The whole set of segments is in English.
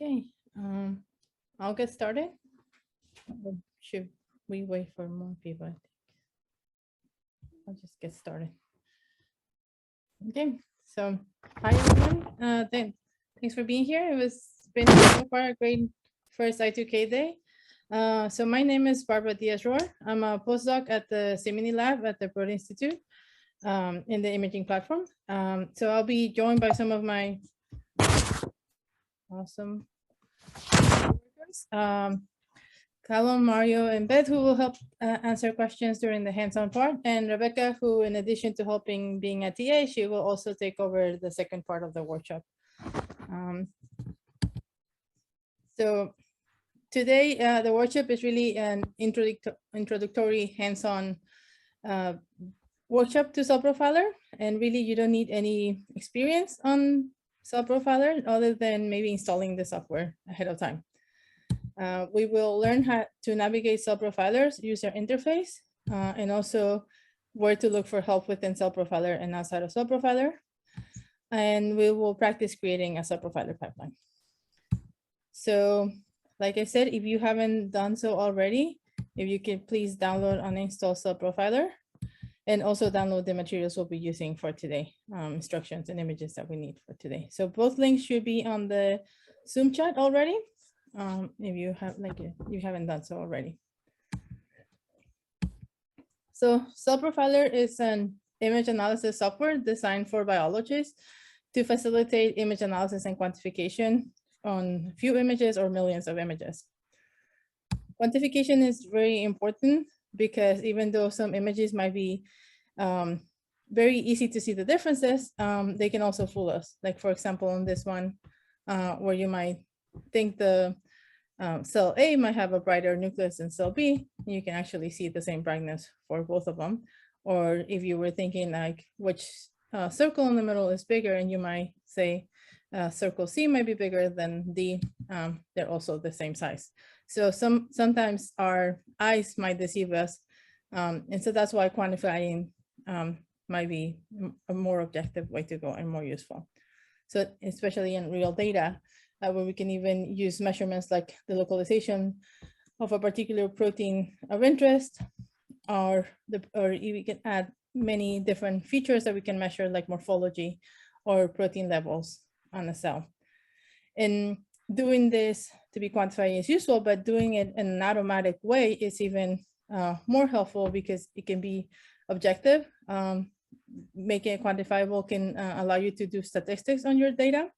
Okay, I'll get started. Or should we wait for more people? I think I'll just get started. Okay, so hi everyone. Thanks for being here. It's been so far a great first I2K day. So my name is Barbara Diaz-Rohrer. I'm a postdoc at the Cimini lab at the Broad Institute in the imaging platform. So I'll be joined by some of my awesome workers. Callum, Mario, and Beth, who will help answer questions during the hands-on part, and Rebecca, who in addition to helping being a TA, she will also take over the second part of the workshop. So today, the workshop is really an introductory hands-on workshop to CellProfiler, and really you don't need any experience on CellProfiler other than maybe installing the software ahead of time. We will learn how to navigate CellProfiler's user interface and also where to look for help within CellProfiler and outside of CellProfiler. And we will practice creating a CellProfiler pipeline. So like I said, if you haven't done so already, if you could please download and install CellProfiler and also download the materials we'll be using for today, instructions and images that we need for today. So both links should be on the Zoom chat already. If you haven't done so already. So CellProfiler is an image analysis software designed for biologists to facilitate image analysis and quantification on few images or millions of images. Quantification is very important because even though some images might be very easy to see the differences, they can also fool us. Like for example, on this one, where you might think the cell A might have a brighter nucleus than cell B, you can actually see the same brightness for both of them. Or if you were thinking like which circle in the middle is bigger, and you might say circle C might be bigger than D, they're also the same size. So sometimes our eyes might deceive us. And so that's why quantifying might be a more objective way to go and more useful. So especially in real data, where we can even use measurements like the localization of a particular protein of interest, or we can add many different features that we can measure, like morphology or protein levels on a cell. And doing this to be quantified is useful, but doing it in an automatic way is even more helpful because it can be objective. Making it quantifiable can allow you to do statistics on your data.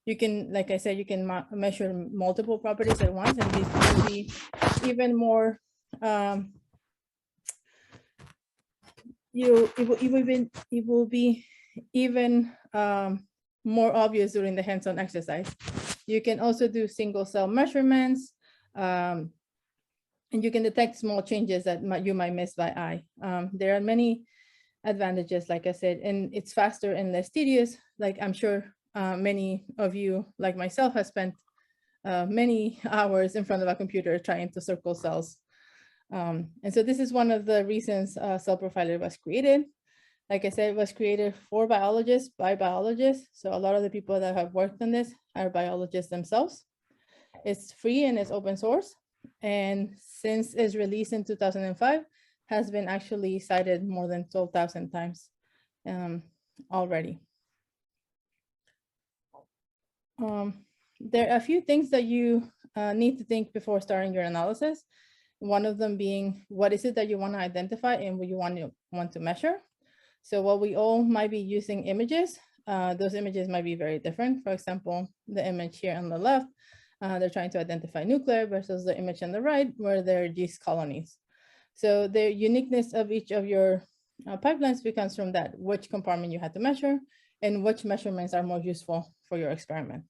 You can, like I said, you can measure multiple properties at once, and this will be even more, it will be even more obvious during the hands-on exercise. You can also do single cell measurements, and you can detect small changes that you might miss by eye. There are many advantages, like I said, and it's faster and less tedious. Like I'm sure many of you, like myself, have spent many hours in front of a computer trying to circle cells. And so this is one of the reasons CellProfiler was created. Like I said, it was created for biologists by biologists. So a lot of the people that have worked on this are biologists themselves. It's free and it's open source. And since its release in 2005, has been actually cited more than 12,000 times already. There are a few things that you need to think before starting your analysis. One of them being, what is it that you want to identify and what you want to measure? So while we all might be using images, those images might be very different. For example, the image here on the left, they're trying to identify nuclei versus the image on the right, where they're yeast colonies. So the uniqueness of each of your pipelines becomes from that, which compartment you had to measure and which measurements are more useful for your experiment.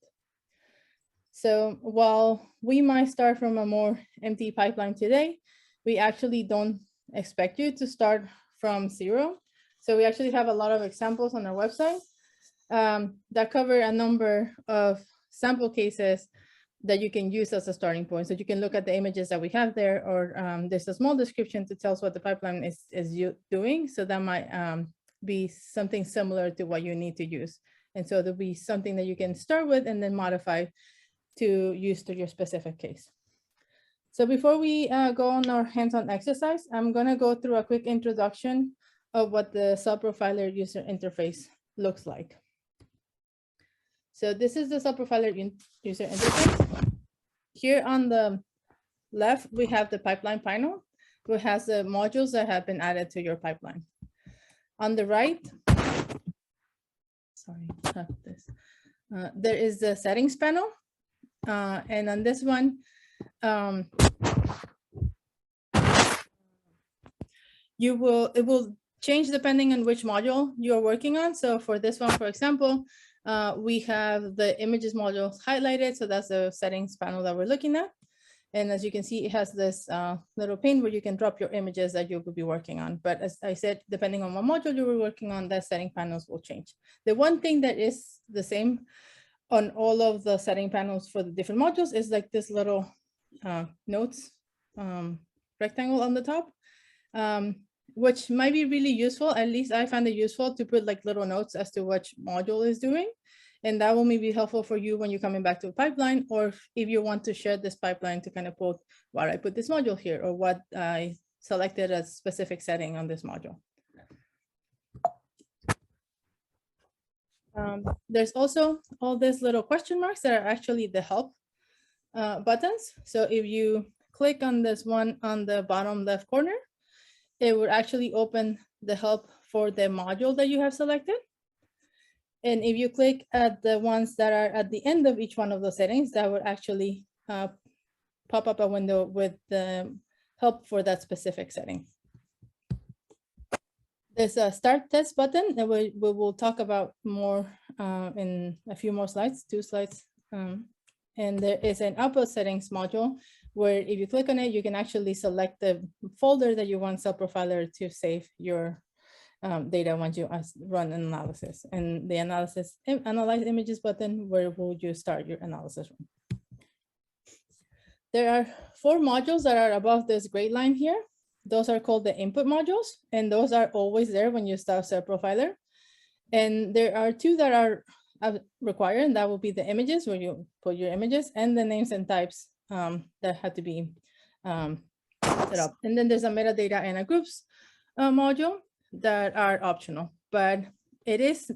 So while we might start from a more empty pipeline today, we actually don't expect you to start from zero. So we actually have a lot of examples on our website that cover a number of sample cases that you can use as a starting point. So you can look at the images that we have there, or there's a small description to tell us what the pipeline is doing. So that might be something similar to what you need to use. And so there'll be something that you can start with and then modify to use to your specific case. So before we go on our hands-on exercise, I'm going to go through a quick introduction of what the CellProfiler user interface looks like. So this is the CellProfiler user interface. Here on the left, we have the pipeline panel, which has the modules that have been added to your pipeline. On the right, sorry, there is the settings panel. And on this one, it will change depending on which module you're working on. So for this one, for example, we have the images module highlighted. So that's the settings panel that we're looking at. And as you can see, it has this little pane where you can drop your images that you could be working on. But as I said, depending on what module you were working on, the setting panels will change. The one thing that is the same on all of the setting panels for the different modules is like this little notes rectangle on the top, which might be really useful. At least I found it useful to put like little notes as to which module is doing. And that will maybe be helpful for you when you're coming back to a pipeline, or if you want to share this pipeline to kind of quote why I put this module here, or what I selected as specific setting on this module. There's also all these little question marks that are actually the help buttons. So if you click on this one on the bottom left corner, it will actually open the help for the module that you have selected. And if you click at the ones that are at the end of each one of those settings, that would actually pop up a window with the help for that specific setting. There's a start test button that we will talk about more in a few more slides, 2 slides. And there is an output settings module where if you click on it, you can actually select the folder that you want CellProfiler to save your data once you run an analysis. And the analyze images button, where will you start your analysis run. There are 4 modules that are above this gray line here. Those are called the input modules, and those are always there when you start CellProfiler. And there are 2 that are required, and that will be the images, where you put your images, and the names and types that have to be set up. And then there's a metadata and a groups module that are optional, but it is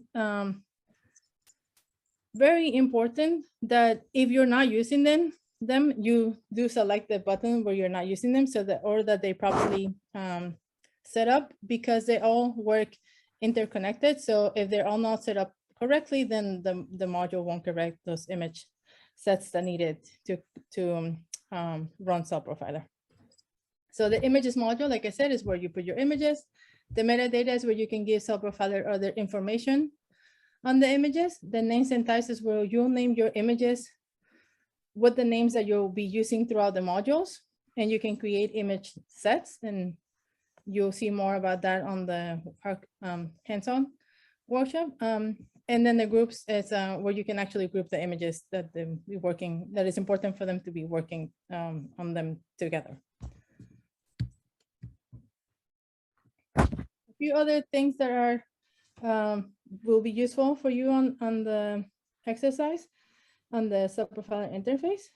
very important that if you're not using them, you do select the button where you're not using them, so that, or that they properly set up, because they all work interconnected. So if they're all not set up correctly, then the module won't correct those image sets that needed to run CellProfiler. So the images module, like I said, is where you put your images. The metadata is where you can give CellProfiler other information on the images. The names and types is where you'll name your images with the names that you'll be using throughout the modules. And you can create image sets, and you'll see more about that on the hands-on workshop. And then the groups is where you can actually group the images that be working, that is important for them to be working on them together. A few other things that are will be useful for you on the exercise on the CellProfiler interface.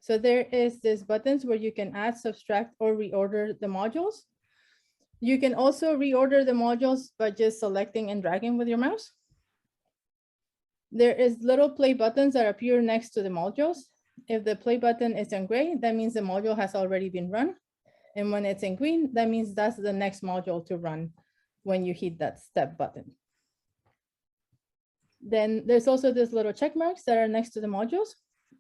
So there is this buttons where you can add, subtract, or reorder the modules. You can also reorder the modules by just selecting and dragging with your mouse. There is little play buttons that appear next to the modules. If the play button is in gray, that means the module has already been run. And when it's in green, that means that's the next module to run when you hit that step button. Then there's also these little check marks that are next to the modules.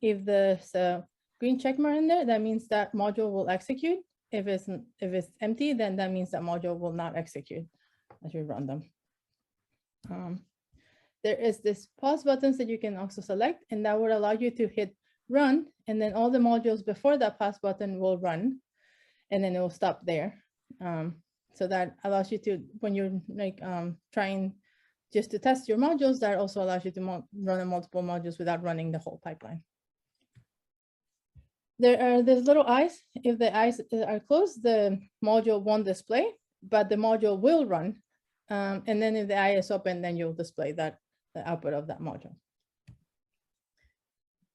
If there's a green check mark in there, that means that module will execute. If it's empty, then that means that module will not execute as you run them. There is this pause buttons that you can also select, and that would allow you to hit run, and then all the modules before that pause button will run, and then it will stop there. So that allows you to, when you're like trying just to test your modules, that also allows you to run multiple modules without running the whole pipeline. There are these little eyes. If the eyes are closed, the module won't display, but the module will run. And then if the eye is open, then you'll display that the output of that module.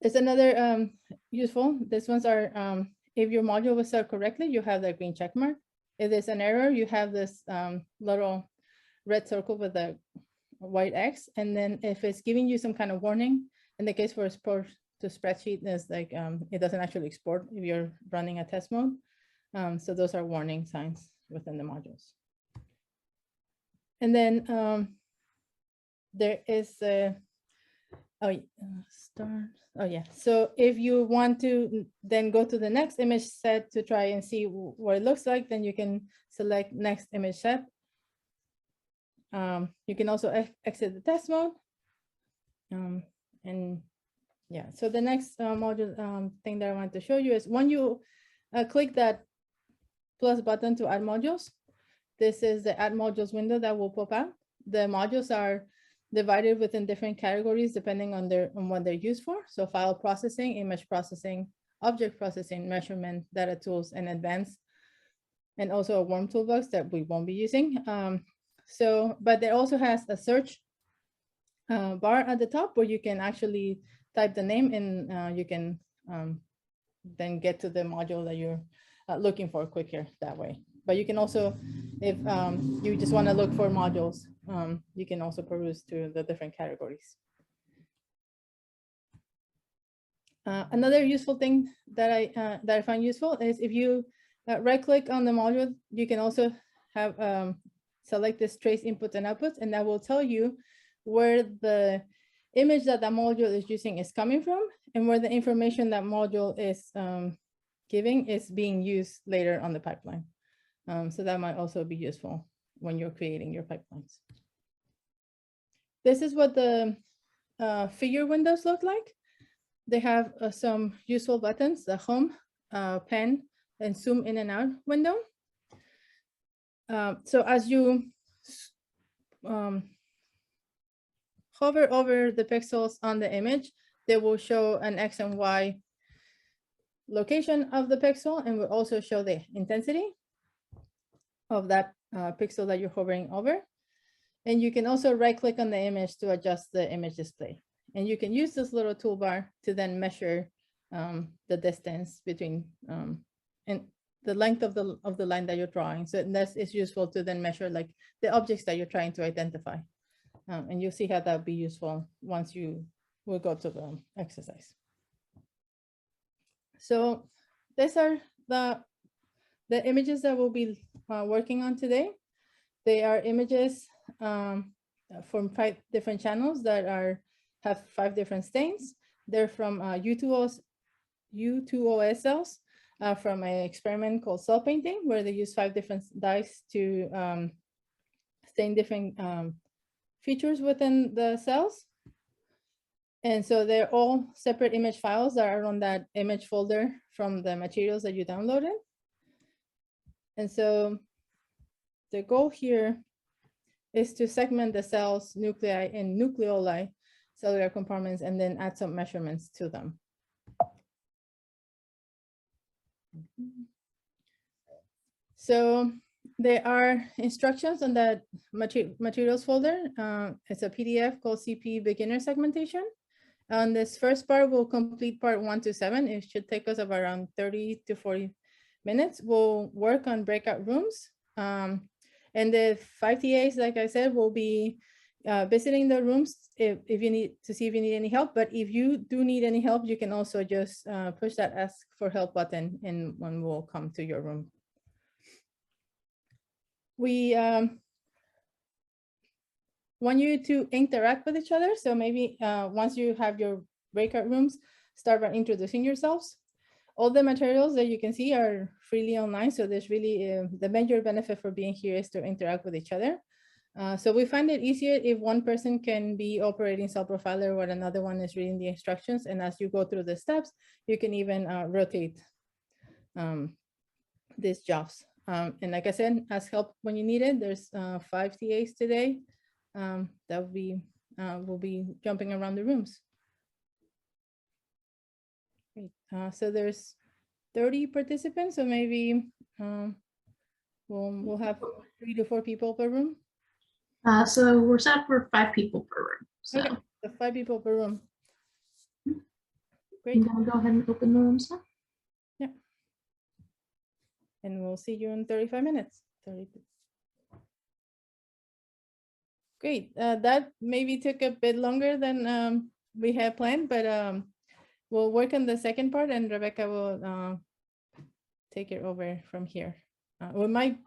There's another useful. These ones are if your module was set correctly, you have the green check mark. If there's an error, you have this little red circle with a white X. And then if it's giving you some kind of warning, in the case for export to spreadsheet, is like it doesn't actually export if you're running a test mode. So those are warning signs within the modules. And then there is a so if you want to then go to the next image set to try and see what it looks like, then you can select next image set. You can also exit the test mode. And yeah, so the next module thing that I want to show you is when you click that plus button to add modules, this is the add modules window that will pop out. The modules are divided within different categories depending on what they're used for. So file processing, image processing, object processing, measurement, data tools, and advanced, and also a worm toolbox that we won't be using. But there also has a search bar at the top where you can actually type the name and you can then get to the module that you're looking for quicker that way. But you can also, if you just want to look for modules, you can also peruse through the different categories. Another useful thing that I find useful is if you right-click on the module, you can also have select this trace inputs and outputs, and that will tell you where the image that the module is using is coming from and where the information that module is giving is being used later on the pipeline. So that might also be useful when you're creating your pipelines. This is what the figure windows look like. They have some useful buttons, the home, pen, and zoom in and out window. So as you hover over the pixels on the image, they will show an X and Y location of the pixel and will also show the intensity of that pixel that you're hovering over. And you can also right-click on the image to adjust the image display. And you can use this little toolbar to then measure the distance between and the length of the line that you're drawing. So that is useful to then measure like the objects that you're trying to identify. And you'll see how that would be useful once you will go to the exercise. So these are the images that we'll be working on today. They are images from 5 different channels that have 5 different stains. They're from U2OS cells from an experiment called cell painting, where they use 5 different dyes to stain different features within the cells. And so they're all separate image files that are on that image folder from the materials that you downloaded. And so the goal here is to segment the cells, nuclei, and nucleoli, cellular compartments, and then add some measurements to them. So there are instructions on that materials folder. It's a PDF called CP Beginner Segmentation. On this first part, we'll complete part 1 to 7. It should take us about around 30 to 40 minutes. We'll work on breakout rooms. And the 5 TAs, like I said, will be visiting the rooms if you need to see if you need any help. But if you do need any help, you can also just push that ask for help button and one will come to your room. We want you to interact with each other. So maybe once you have your breakout rooms, start by introducing yourselves. All the materials that you can see are freely online. So there's really the major benefit for being here is to interact with each other. So we find it easier if one person can be operating CellProfiler while another one is reading the instructions. And as you go through the steps, you can even rotate these jobs. And like I said, ask help when you need it. There's 5 TAs today that will be jumping around the rooms. Great. So there's 30 participants, so maybe we'll have 3 to 4 people per room. So we're set for 5 people per room. So. Okay, so 5 people per room. Great. I'm gonna go ahead and open the rooms now. Yeah. And we'll see you in 35 minutes. 32. Great. That maybe took a bit longer than we had planned, but we'll work on the second part and Rebecca will take it over from here. We might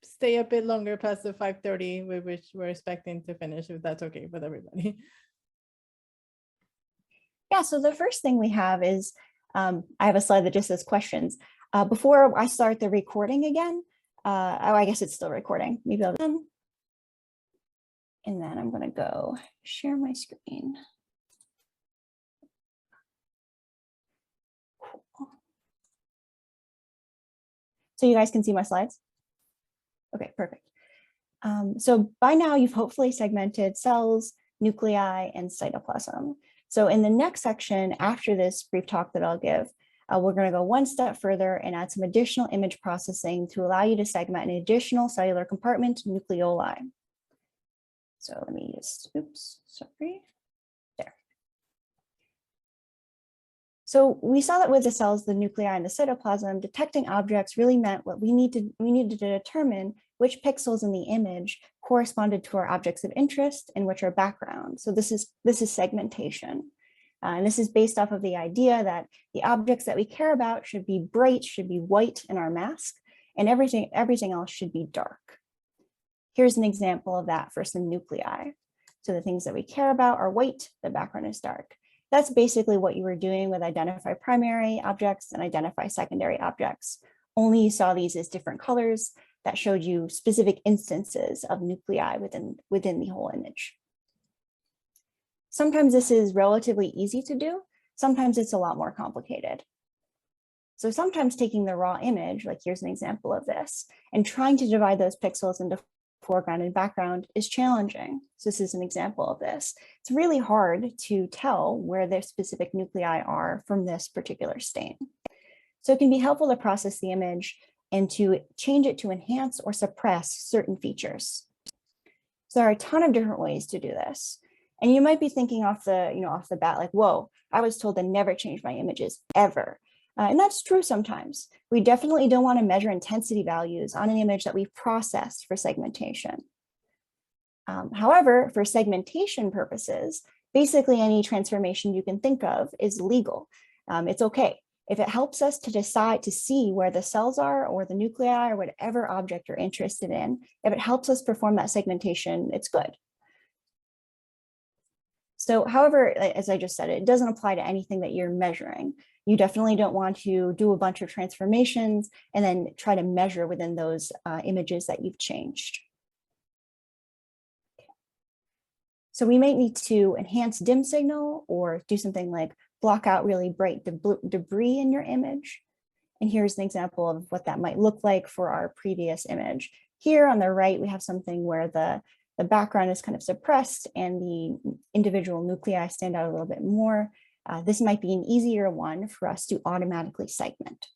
stay a bit longer past the 5:30, which we're expecting to finish, if that's okay with everybody. Yeah, so the first thing we have is, I have a slide that just says questions. Before I start the recording again, oh, I guess it's still recording. Maybe I'll, and then I'm gonna go share my screen. Cool. So you guys can see my slides? Okay, perfect. So by now you've hopefully segmented cells, nuclei, and cytoplasm. So in the next section, after this brief talk that I'll give, we're going to go one step further and add some additional image processing to allow you to segment an additional cellular compartment, nucleoli. So let me just, oops, sorry, there. So we saw that with the cells, the nuclei, and the cytoplasm, detecting objects really meant what we needed to determine which pixels in the image corresponded to our objects of interest and which are background. So this is segmentation. And this is based off of the idea that the objects that we care about should be bright, should be white in our mask, and everything else should be dark. Here's an example of that for some nuclei. So the things that we care about are white, the background is dark. That's basically what you were doing with identify primary objects and identify secondary objects. Only you saw these as different colors that showed you specific instances of nuclei within the whole image. Sometimes this is relatively easy to do. Sometimes it's a lot more complicated. So sometimes taking the raw image, like here's an example of this, and trying to divide those pixels into foreground and background is challenging. So this is an example of this. It's really hard to tell where the specific nuclei are from this particular stain. So it can be helpful to process the image and to change it to enhance or suppress certain features. So there are a ton of different ways to do this. And you might be thinking off the bat, like, whoa, I was told to never change my images ever. And that's true sometimes. We definitely don't want to measure intensity values on an image that we've processed for segmentation. However, for segmentation purposes, basically any transformation you can think of is legal. It's okay. If it helps us to decide to see where the cells are or the nuclei or whatever object you're interested in, if it helps us perform that segmentation, it's good. So however, as I just said, it doesn't apply to anything that you're measuring. You definitely don't want to do a bunch of transformations and then try to measure within those images that you've changed. Okay. So we might need to enhance dim signal or do something like block out really bright debris in your image. And here's an example of what that might look like for our previous image. Here on the right, we have something where the background is kind of suppressed and the individual nuclei stand out a little bit more. This might be an easier one for us to automatically segment.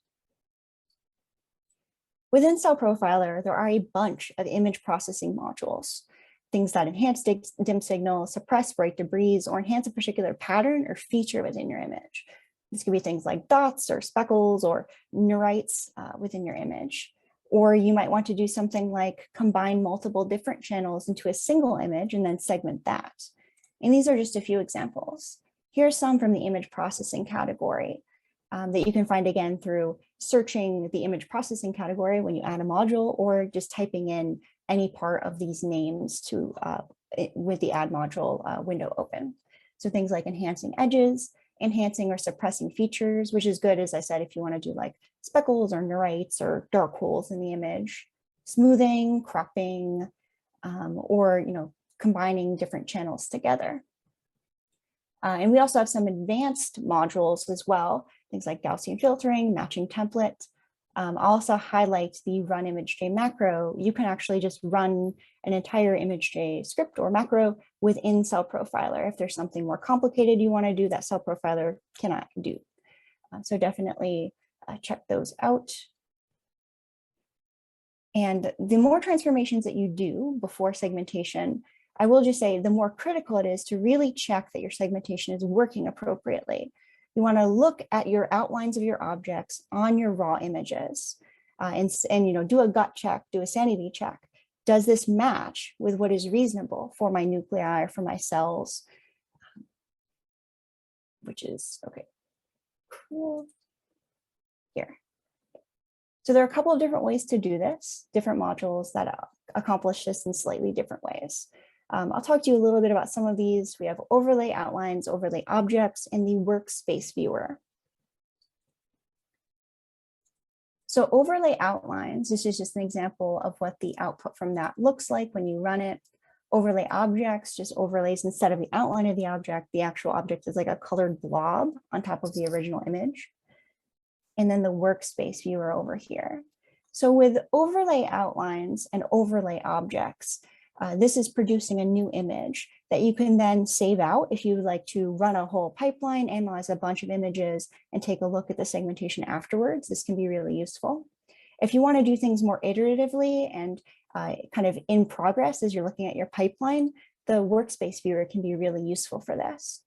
Within CellProfiler, there are a bunch of image processing modules, things that enhance dim signal, suppress bright debris, or enhance a particular pattern or feature within your image. This could be things like dots or speckles or neurites within your image. Or you might want to do something like combine multiple different channels into a single image and then segment that. And these are just a few examples. Here's some from the image processing category that you can find again through searching the image processing category when you add a module or just typing in any part of these names to with the add module window open. So things like enhancing edges, enhancing or suppressing features, which is good, as I said, if you want to do like speckles or neurites or dark holes in the image, smoothing, cropping, or combining different channels together. And we also have some advanced modules as well, things like Gaussian filtering, matching template. I'll also highlight the run image.j macro. You can actually just run an entire image.j script or macro within CellProfiler if there's something more complicated you want to do that CellProfiler cannot do. So definitely check those out. And the more transformations that you do before segmentation, I will just say the more critical it is to really check that your segmentation is working appropriately. you want to look at your outlines of your objects on your raw images and do a gut check, do a sanity check. Does this match with what is reasonable for my nuclei or for my cells? Which is, okay, cool. Here. So there are a couple of different ways to do this, different modules that accomplish this in slightly different ways. I'll talk to you a little bit about some of these. We have overlay outlines, overlay objects, and the workspace viewer. So overlay outlines, this is just an example of what the output from that looks like when you run it. Overlay objects just overlays instead of the outline of the object, the actual object is like a colored blob on top of the original image. And then the workspace viewer over here. So with overlay outlines and overlay objects, this is producing a new image that you can then save out if you would like to run a whole pipeline, analyze a bunch of images, and take a look at the segmentation afterwards. This can be really useful. If you want to do things more iteratively and kind of in progress as you're looking at your pipeline, the workspace viewer can be really useful for this.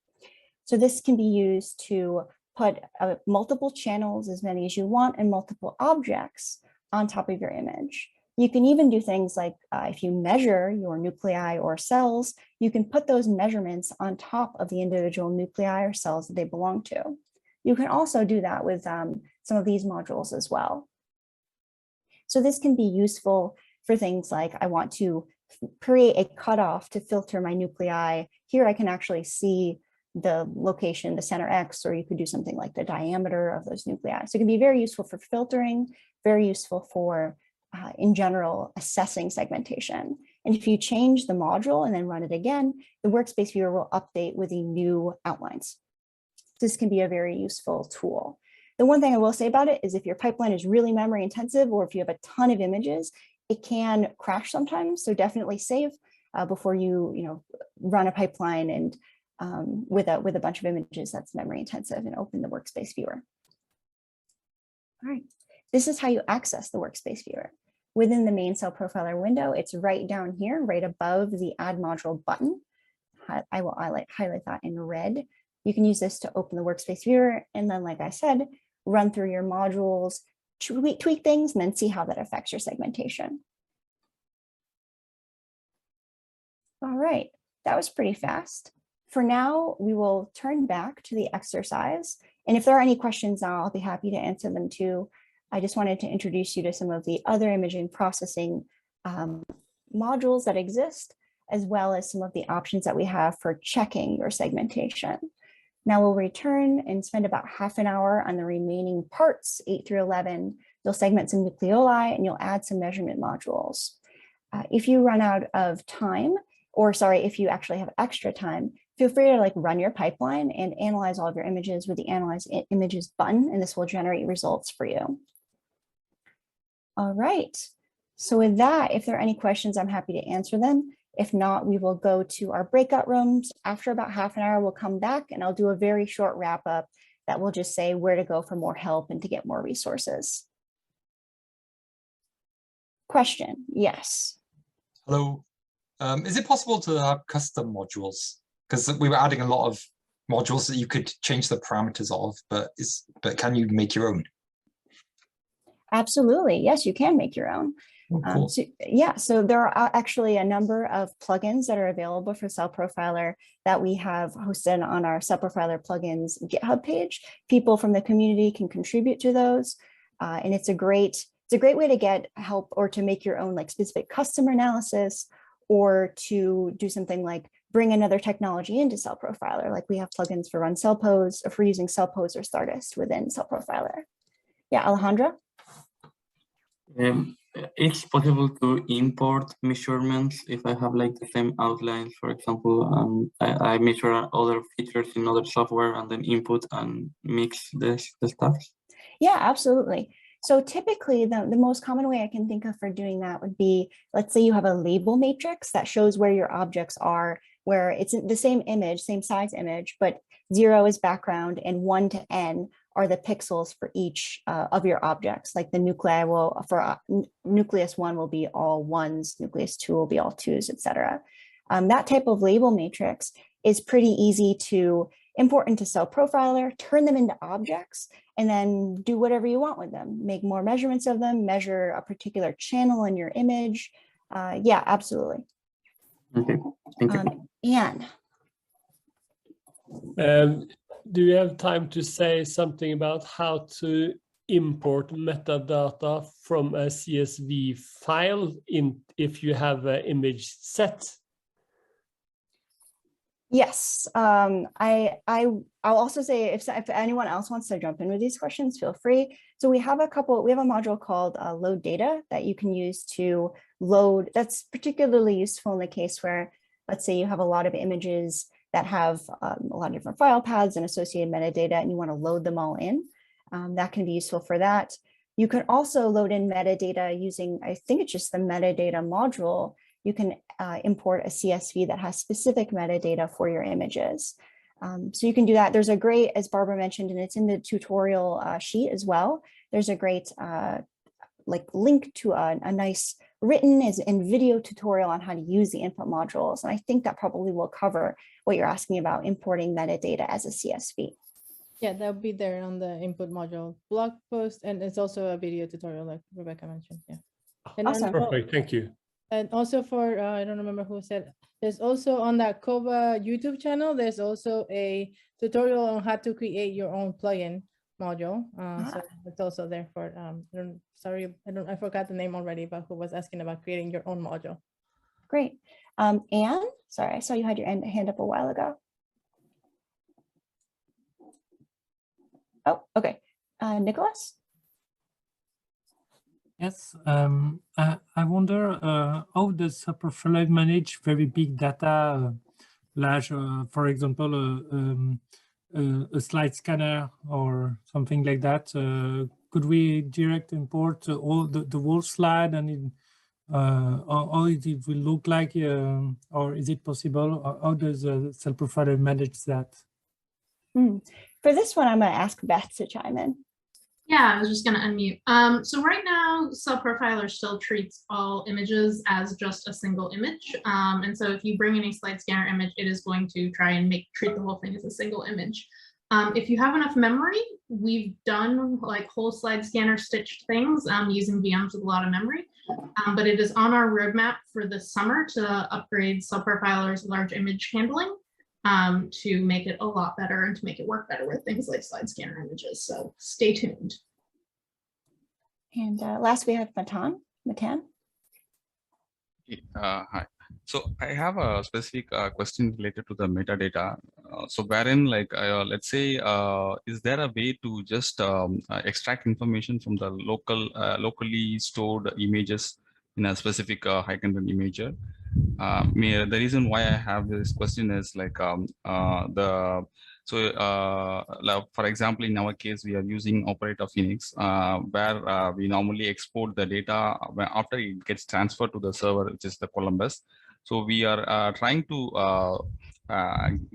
So this can be used to put multiple channels, as many as you want, and multiple objects on top of your image. You can even do things like if you measure your nuclei or cells, you can put those measurements on top of the individual nuclei or cells that they belong to. You can also do that with some of these modules as well. So this can be useful for things like I want to create a cutoff to filter my nuclei. Here I can actually see the location, the center X, or you could do something like the diameter of those nuclei. So it can be very useful for filtering, very useful for, in general, assessing segmentation. And if you change the module and then run it again, the workspace viewer will update with the new outlines. This can be a very useful tool. The one thing I will say about it is if your pipeline is really memory intensive, or if you have a ton of images, it can crash sometimes. So definitely save before you run a pipeline and with a bunch of images that's memory intensive, and open the workspace viewer. All right, this is how you access the workspace viewer. Within the main CellProfiler window, it's right down here, right above the add module button. I will highlight that in red. You can use this to open the workspace viewer, and then, like I said, run through your modules, tweak things, and then see how that affects your segmentation. All right, that was pretty fast. For now, we will turn back to the exercise. And if there are any questions now, I'll be happy to answer them too. I just wanted to introduce you to some of the other imaging processing modules that exist, as well as some of the options that we have for checking your segmentation. Now we'll return and spend about half an hour on the remaining parts, 8 through 11. You'll segment some nucleoli and you'll add some measurement modules. If you run out of time, or sorry, if you actually have extra time, feel free to run your pipeline and analyze all of your images with the Analyze Images button, and this will generate results for you. All right, so with that, if there are any questions, I'm happy to answer them. If not, we will go to our breakout rooms. After about half an hour, we'll come back and I'll do a very short wrap up that will just say where to go for more help and to get more resources. Question, yes. Hello. Is it possible to have custom modules? Because we were adding a lot of modules that you could change the parameters of, but can you make your own? Absolutely. Yes, you can make your own. Oh, cool. So there are actually a number of plugins that are available for CellProfiler that we have hosted on our CellProfiler plugins GitHub page. People from the community can contribute to those, and it's a great way to get help or to make your own specific custom analysis, or to do something like bring another technology into CellProfiler. Like we have plugins for Run CellPose, or for using CellPose or Stardust within CellProfiler. Yeah, Alejandra? It's possible to import measurements if I have the same outlines, for example. I measure other features in other software and then input and mix the stuff. Yeah, absolutely. So typically the most common way I can think of for doing that would be, let's say you have a label matrix that shows where your objects are, where it's the same image, same size image, but 0 is background and 1 to n are the pixels for each of your objects. Like the nuclei will, for nucleus 1 will be all 1s, nucleus 2 will be all 2s, etc. That type of label matrix is pretty easy to import into CellProfiler, turn them into objects, and then do whatever you want with them. Make more measurements of them, measure a particular channel in your image. Yeah, absolutely. Okay, thank you. Anne. Do you have time to say something about how to import metadata from a CSV file if you have an image set? Yes, I'll also say if anyone else wants to jump in with these questions, feel free. So we have a module called load data that you can use to load. That's particularly useful in the case where, let's say you have a lot of images that have a lot of different file paths and associated metadata, and you want to load them all in. That can be useful for that. You can also load in metadata using, I think it's just the metadata module. You can import a CSV that has specific metadata for your images. So you can do that. There's a great, as Barbara mentioned, and it's in the tutorial sheet as well. There's a great link to a nice written and video tutorial on how to use the input modules. And I think that probably will cover what you're asking about importing metadata as a CSV. Yeah, that'll be there on the input module blog post, and it's also a video tutorial like Rebecca mentioned. Yeah. And Awesome. Perfect, thank you. And also for, I don't remember who said, there's also on that COBA YouTube channel, there's also a tutorial on how to create your own plugin module. So it's also there for, I forgot the name already, but who was asking about creating your own module. Great. Anne, sorry, I saw you had your hand up a while ago. Oh, okay. Nicholas? Yes, I wonder how does CellProfiler manage very big data, large, for example, a slide scanner or something like that? Could we direct import all the whole slide and how it will look like, or is it possible? How does CellProfiler manage that? For this one, I'm going to ask Beth to chime in. Yeah, I was just going to unmute. So right now, CellProfiler still treats all images as just a single image. And so if you bring in a slide scanner image, it is going to try and treat the whole thing as a single image. If you have enough memory, we've done like whole slide scanner stitched things using VMs with a lot of memory. But it is on our roadmap for this summer to upgrade CellProfiler's large image handling to make it a lot better and to make it work better with things like slide scanner images. So stay tuned. And last we have McCann. Hi. So I have a specific question related to the metadata. So wherein let's say, is there a way to just extract information from the locally stored images in a specific high content imager? The reason why I have this question is for example, in our case, we are using Operator Phoenix, where we normally export the data after it gets transferred to the server, which is the Columbus. So we are trying to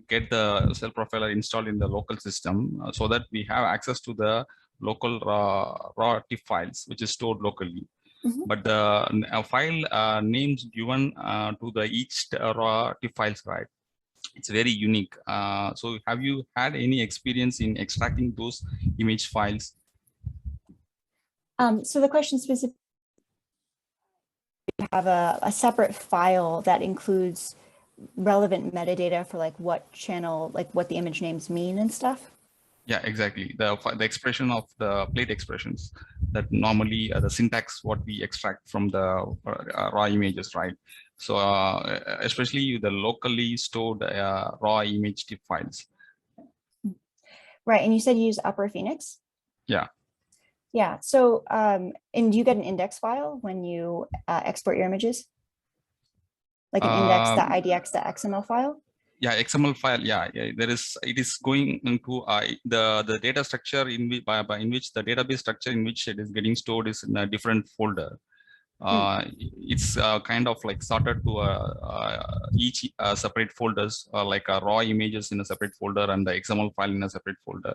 get the CellProfiler installed in the local system so that we have access to the local raw TIFF files, which is stored locally. But the file names given to the each raw TIFF files, right? It's very unique. So have you had any experience in extracting those image files? So the question specifically, you have a separate file that includes relevant metadata for like what channel, like what the image names mean and stuff? Yeah, exactly. The expression of the plate expressions that normally the syntax what we extract from the raw images, right? So especially the locally stored raw image TIFF files. Right, and you said you use Opera Phoenix? Yeah. Yeah, so, and do you get an index file when you export your images? Like an index.idx.xml file? Yeah, XML file. Yeah, there is. It is going into the data structure in which the database structure in which it is getting stored is in a different folder. It's kind of like sorted to each separate folders, like raw images in a separate folder and the XML file in a separate folder.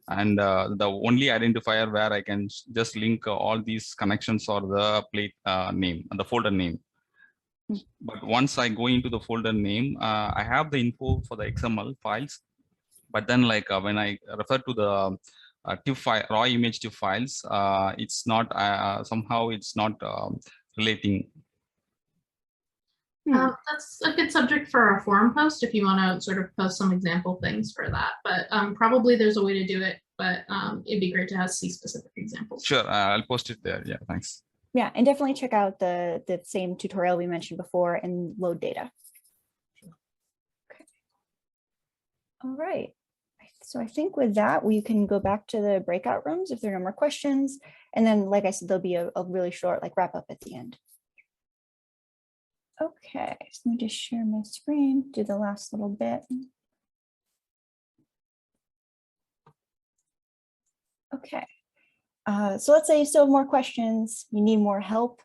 And the only identifier where I can just link all these connections or the plate name and the folder name. But once I go into the folder name, I have the info for the XML files, But then like when I refer to the TIFF file, raw image TIFF files, it's not somehow it's not relating. That's a good subject for our forum post if you want to sort of post some example things for that. But probably there's a way to do it, but it'd be great to see specific examples. Sure, I'll post it there. Yeah, thanks. Yeah, and definitely check out the same tutorial we mentioned before and load data. Okay. All right. So I think with that, we can go back to the breakout rooms if there are no more questions. And then, like I said, there'll be a really short like wrap up at the end. Okay, so let me just share my screen, do the last little bit. Okay, so let's say you still have more questions, you need more help.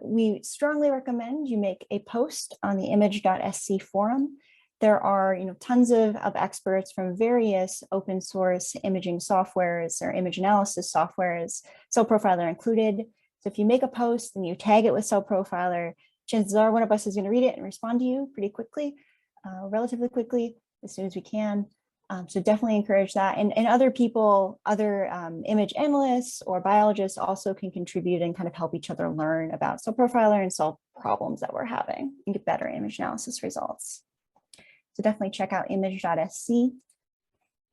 We strongly recommend you make a post on the image.sc forum. There are tons of experts from various open source imaging softwares or image analysis softwares, CellProfiler included. So if you make a post and you tag it with CellProfiler, chances are one of us is going to read it and respond to you pretty quickly, relatively quickly, as soon as we can. So definitely encourage that. And other people, other image analysts or biologists also can contribute and kind of help each other learn about CellProfiler and solve problems that we're having and get better image analysis results. So definitely check out image.sc.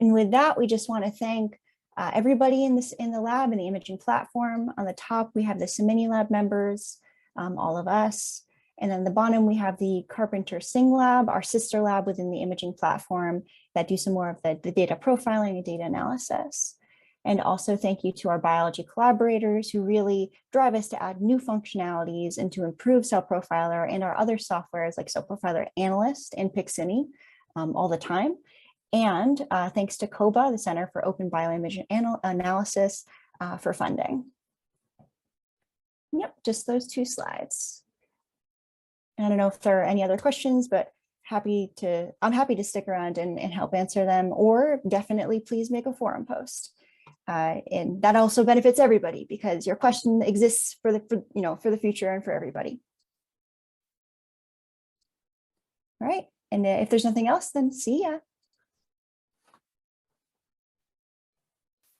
And with that, we just want to thank everybody in the lab and the imaging platform. On the top, we have the Cimini lab members, all of us. And then the bottom, we have the Carpenter Singh lab, our sister lab within the imaging platform that do some more of the data profiling and data analysis. And also thank you to our biology collaborators who really drive us to add new functionalities and to improve CellProfiler and our other softwares like CellProfiler Analyst and Pixini all the time. And thanks to COBA, the Center for Open Bioimage Analysis, for funding. Yep, just those two slides. I don't know if there are any other questions, but I'm happy to stick around and help answer them, or definitely please make a forum post. And that also benefits everybody because your question exists for the future and for everybody. All right, and if there's nothing else, then see ya.